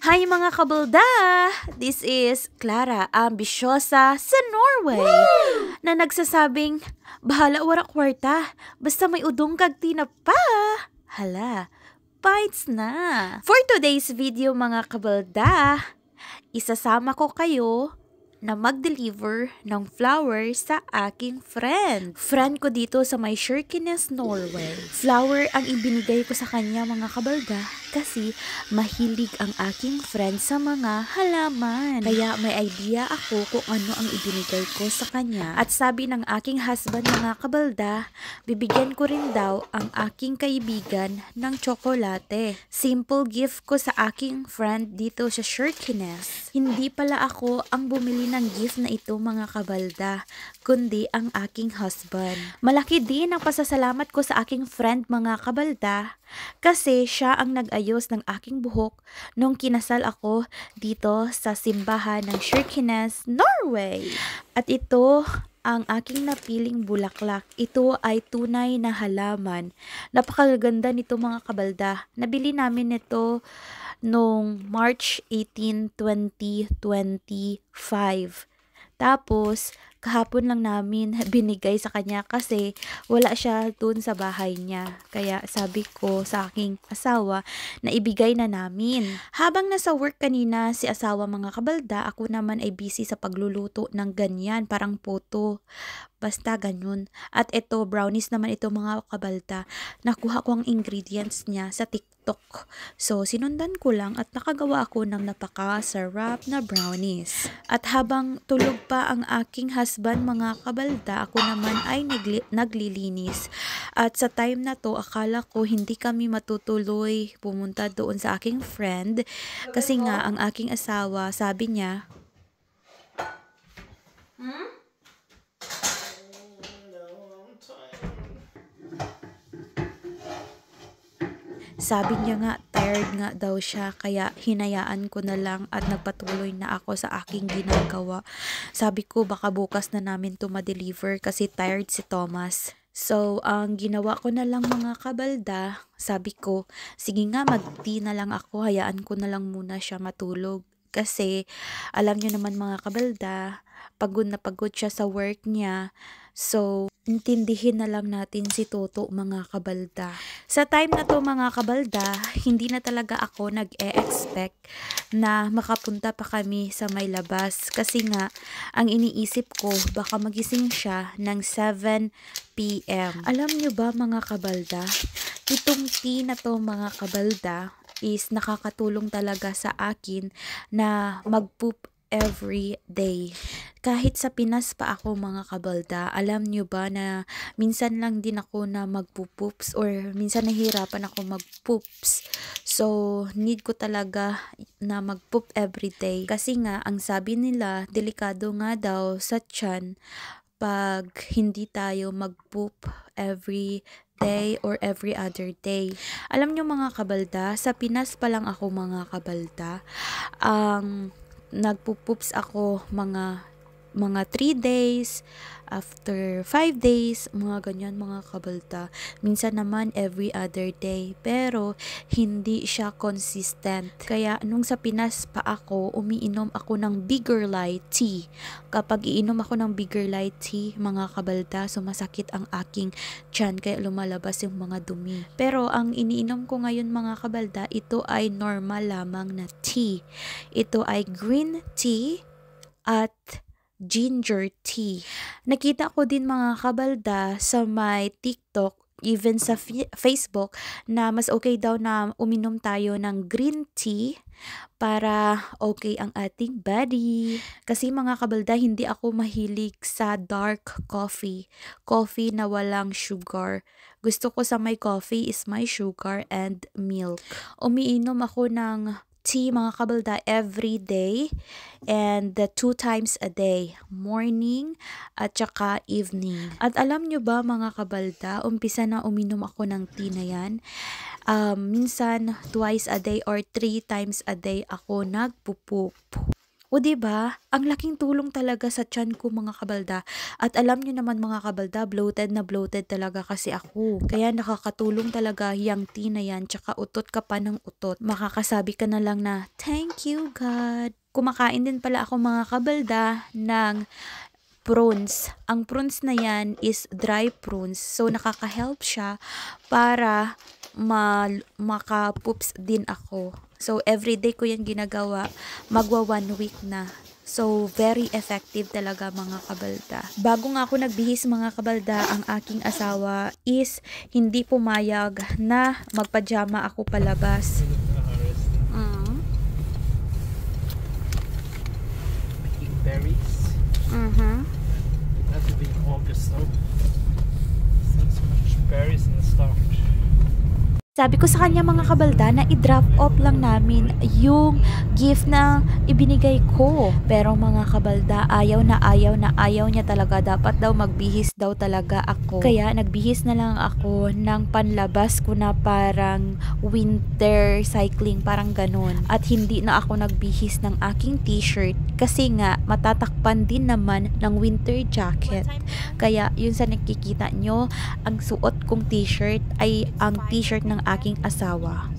Hi mga kabalda! This is Clara, ambisyosa sa Norway, na nagsasabing, bahala wara kwarta, basta may udong kag tinapa. Hala, bites na! For today's video mga kabalda, isasama ko kayo na mag-deliver ng flower sa aking friend. Friend ko dito sa may Kirkenes, Norway. Flower ang ibinigay ko sa kanya mga kabalda kasi mahilig ang aking friend sa mga halaman. Kaya may idea ako kung ano ang ibinigay ko sa kanya. At sabi ng aking husband mga kabalda, bibigyan ko rin daw ang aking kaibigan ng tsokolate. Simple gift ko sa aking friend dito sa Kirkenes. Hindi pala ako ang bumili ng gift na ito mga kabalda, kundi ang aking husband. Malaki din ang pasasalamat ko sa aking friend mga kabalda kasi siya ang nag-ayos ng aking buhok nung kinasal ako dito sa simbahan ng Kirkenes, Norway. At ito ang aking napiling bulaklak. Ito ay tunay na halaman. Napakaganda nito mga kabalda. Nabili namin ito noong March 18, 2025. Tapos, kahapon lang namin binigay sa kanya kasi wala siya dun sa bahay niya. Kaya sabi ko sa aking asawa na ibigay na namin. Habang nasa work kanina si asawa mga kabalda, ako naman ay busy sa pagluluto ng ganyan, parang puto. Basta ganun. At ito, brownies naman ito mga kabalda. Nakuha ko ang ingredients niya sa TikTok. So, sinundan ko lang at nakagawa ako ng napakasarap na brownies. At habang tulog pa ang aking husband mga kabalda, ako naman ay naglilinis. At sa time na to, akala ko hindi kami matutuloy pumunta doon sa aking friend. Kasi nga, ang aking asawa, sabi niya, sabi niya nga, tired nga daw siya, kaya hinayaan ko na lang at nagpatuloy na ako sa aking ginagawa. Sabi ko, baka bukas na namin to ma-deliver kasi tired si Thomas. So, ang ginawa ko na lang mga kabalda, sabi ko, sige nga, mag-tea na lang ako, hayaan ko na lang muna siya matulog. Kasi, alam niyo naman mga kabalda, pagod na pagod siya sa work niya. So, intindihin na lang natin si Toto mga kabalda. Sa time na to mga kabalda, hindi na talaga ako nag-e-expect na makapunta pa kami sa may labas. Kasi nga, ang iniisip ko, baka magising siya ng 7 p.m. Alam nyo ba mga kabalda, itong tea na to mga kabalda is nakakatulong talaga sa akin na mag-poop every day. Kahit sa Pinas pa ako mga kabalda, alam nyo ba na minsan lang din ako na magpupoops or minsan nahihirapan ako magpoops. So, need ko talaga na magpoop every day. Kasi nga, ang sabi nila, delikado nga daw sa tiyan pag hindi tayo magpoop every day or every other day. Alam nyo mga kabalda, sa Pinas pa lang ako mga kabalda, nagpupoops ako mga 3 days, after 5 days, mga ganyan mga kabalda. Minsan naman every other day, pero hindi siya consistent. Kaya nung sa Pinas pa ako, umiinom ako ng Bigger Light tea. Kapag iinom ako ng Bigger Light tea, mga kabalda, sumasakit ang aking tiyan, kaya lumalabas yung mga dumi. Pero ang iniinom ko ngayon mga kabalda, ito ay normal lamang na tea. Ito ay green tea at ginger tea. Nakita ko din mga kabalda sa may TikTok, even sa Facebook, na mas okay daw na uminom tayo ng green tea para okay ang ating body. Kasi mga kabalda, hindi ako mahilig sa dark coffee. Coffee na walang sugar. Gusto ko sa may coffee is may sugar and milk. Umiinom ako ng tea mga kabalda every day and 2 times a day, morning at saka evening. At alam nyo ba mga kabalda, umpisa na uminom ako ng tea na yan. Minsan twice a day or 3 times a day ako nagpupoop. O 'di ba? Ang laking tulong talaga sa tiyan ko mga kabalda. At alam niyo naman mga kabalda, bloated na bloated talaga kasi ako. Kaya nakakatulong talaga yang tea na yan, tsaka utot ka pa ng utot. Makakasabi ka na lang na, "Thank you God." Kumakain din pala ako mga kabalda ng prunes. Ang prunes na yan is dry prunes. So nakaka-help siya para maka-poops din ako. So everyday ko yan ginagawa. Magwa 1 week na. So, very effective talaga mga kabalda. Bago nga ako nagbihis mga kabalda, ang aking asawa is hindi pumayag na magpajama ako palabas. Eat berries. That will be in August though. So much berries in the start. Sabi ko sa kanya mga kabalda na i-drop off lang namin yung gift na ibinigay ko. Pero mga kabalda, ayaw niya talaga. Dapat daw magbihis daw talaga ako. Kaya nagbihis na lang ako ng panlabas ko na parang winter cycling, parang ganun. At hindi na ako nagbihis ng aking t-shirt kasi nga matatakpan din naman ng winter jacket. Kaya yun sa nakikita nyo, ang suot kong t-shirt ay ang t-shirt ng aking asawa.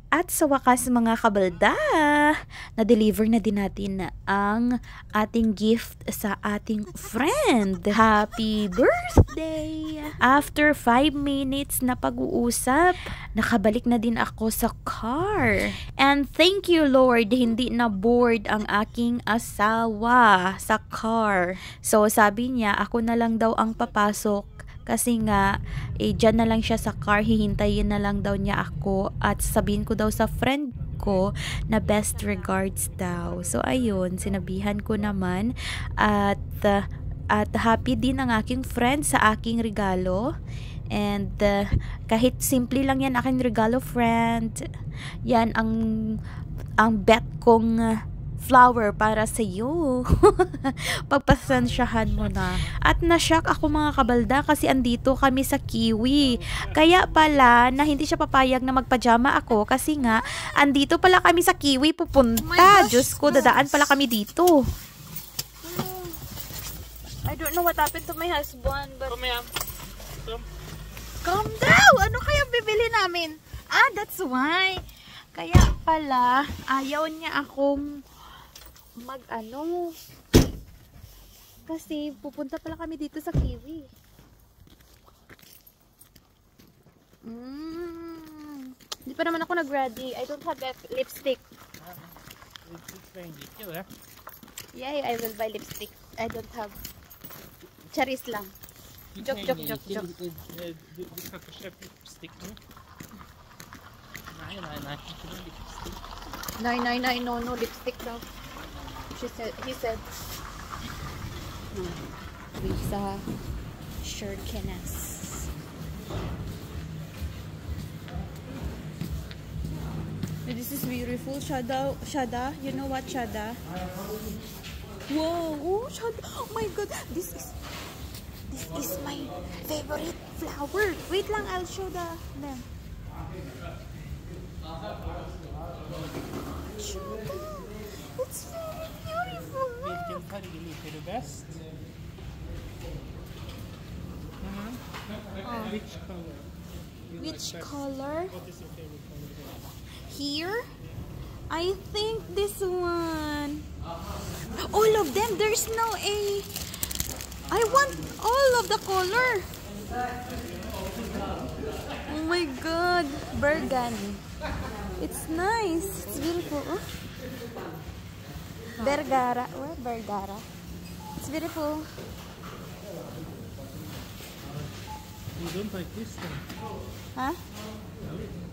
At sa wakas mga kabalda, na-deliver na din natin ang ating gift sa ating friend. Happy birthday! After 5 minutes na pag-uusap, nakabalik na din ako sa car. And thank you Lord, hindi na bored ang aking asawa sa car. So sabi niya, ako na lang daw ang papasok. Kasi nga, dyan na lang siya sa car, hihintayin na lang daw niya ako at sabihin ko daw sa friend ko na best regards daw. So, ayun, sinabihan ko naman at happy din ang aking friend sa aking regalo. And kahit simple lang yan aking regalo, friend, yan ang bet kong flower para sa iyo. Pagpasensyahan mo na. At na-shock ako mga kabalda kasi andito kami sa Kiwi. Kaya pala na hindi siya papayag na magpajama ako kasi nga andito pala kami sa Kiwi pupunta. Diyos ko, dadaan pala kami dito. I don't know what happened to my husband, but Come here. calm down! Ano kaya bibili namin? That's why. Kaya pala, ayaw niya akong kasi pupunta pala kami dito sa Kiwi. Hindi pa naman ako nag-ready. I don't have that lipstick. Yeah, I will buy lipstick. I don't have. Charis lang. Joke. Du ska få köpa lipstick nu. Nej. Nej, no lipstick daw. He said. Lisa Shirkenes. This is beautiful. Shada. You know what Shada? Whoa. Oh, Shada. Oh my God. This is my favorite flower. Wait lang, I'll show them. Shada. It's very beautiful. Vilken färg är du bäst? Which color? Which color? What is your favorite color? Here? I think this one. All of them. There's no A. I want all of the color. Oh my God. Burgundy. It's nice. It's beautiful. Oh. Vergara. Where? Vergara. It's beautiful. You don't like this one? Huh?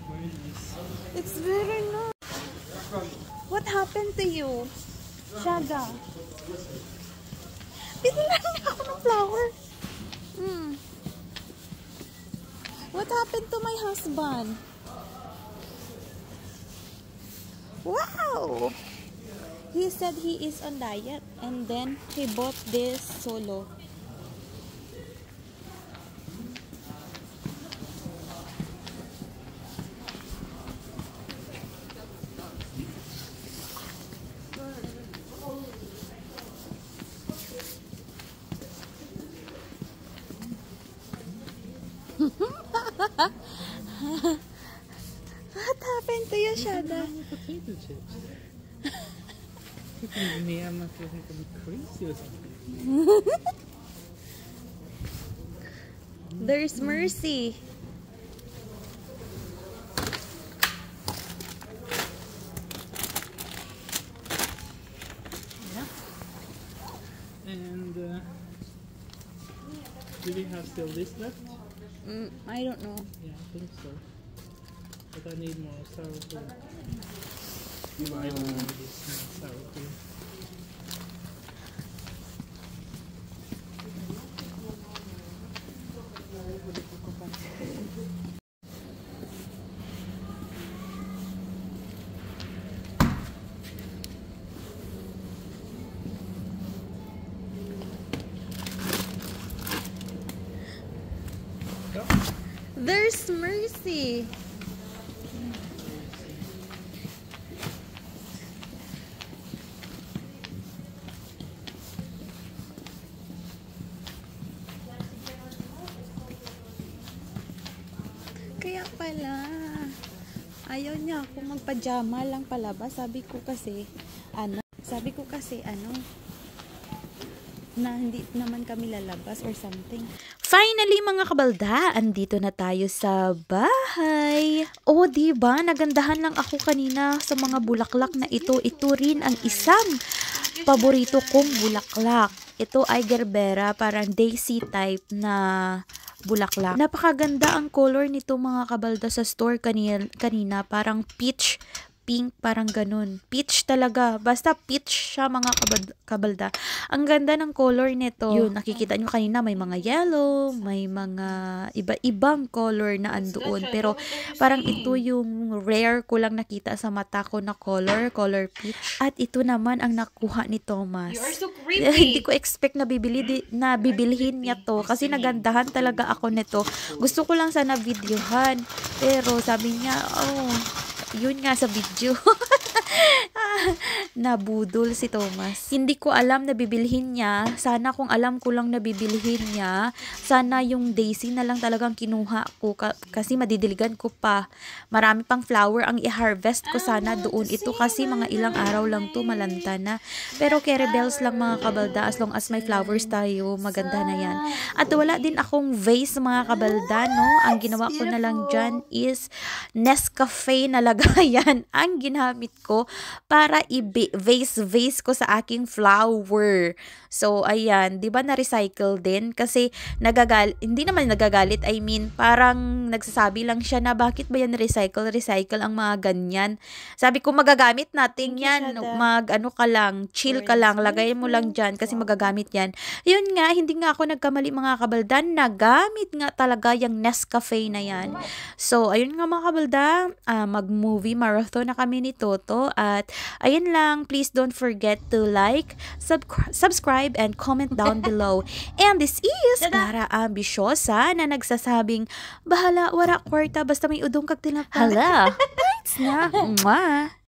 Where is this? It's very nice. What happened to you? Shaga. Binilan niya ako ng flower. What happened to my husband? Wow! He said he is on diet and then he bought this solo. What happened to you, Shada? Potato chips. Looking at me, I'm not looking to be crazy or something. There's Mercy. And do we have still this left? I don't know. Yeah, I think so. But I need more sour cream. I don't need this sour cream. There's Mercy. Kaya pala, ayaw niya ako magpajama lang palabas. Sabi ko kasi, na hindi naman kami lalabas or something. Finally, mga kabalda, andito na tayo sa bahay. O, diba? Nagandahan lang ako kanina sa mga bulaklak na ito. Ito rin ang isang paborito kong bulaklak. Ito ay gerbera, parang daisy type na bulaklak. Napakaganda ang color nito, mga kabalda, sa store kanina. Parang peach pink, parang ganun. Peach talaga. Basta peach siya, mga kabalda. Ang ganda ng color nito. Yun, nakikita nyo kanina, may mga yellow, may mga iba-ibang color na andoon. Pero parang ito yung rare ko lang nakita sa mata ko na color peach. At ito naman ang nakuha ni Thomas. You are so creepy. Hindi ko expect na bibilhin niya to kasi nagandahan talaga ako nito. Gusto ko lang sana videohan. Pero sabi niya, yun nga sa video. Nabudol si Thomas. Hindi ko alam na bibilhin niya. Sana kung alam ko lang na bibilhin niya, sana yung daisy na lang talagang kinuha ko kasi madidiligan ko pa. Marami pang flower ang i-harvest ko sana doon. Ito kasi mga ilang araw lang to, malanta na. Pero carebells lang, mga kabalda, as long as may flowers tayo, maganda na yan. At wala din akong vase, mga kabalda, no? Ang ginawa ko na lang dyan is Nescafe na lagayan ang ginamit ko para i-vase ko sa aking flower. So, ayan, di ba na-recycle din? Kasi hindi naman nagagalit, I mean, parang nagsasabi lang siya na bakit ba yan recycle ang mga ganyan. Sabi ko, magagamit natin yan. Chill ka lang, lagay mo lang dyan kasi magagamit yan. Yun nga, hindi nga ako nagkamali, mga kabaldan. Nagamit nga talaga yung Nescafe na yan. So, ayun nga, mga kabalda, mag-movie marathon na kami ni Toto. At ayun lang, please don't forget to like, subscribe, and comment down below. And this is Clara Ambisyosa na nagsasabing, bahala, wala kwarta, basta may udong kag tinapay. Hala, thanks na. Mwah!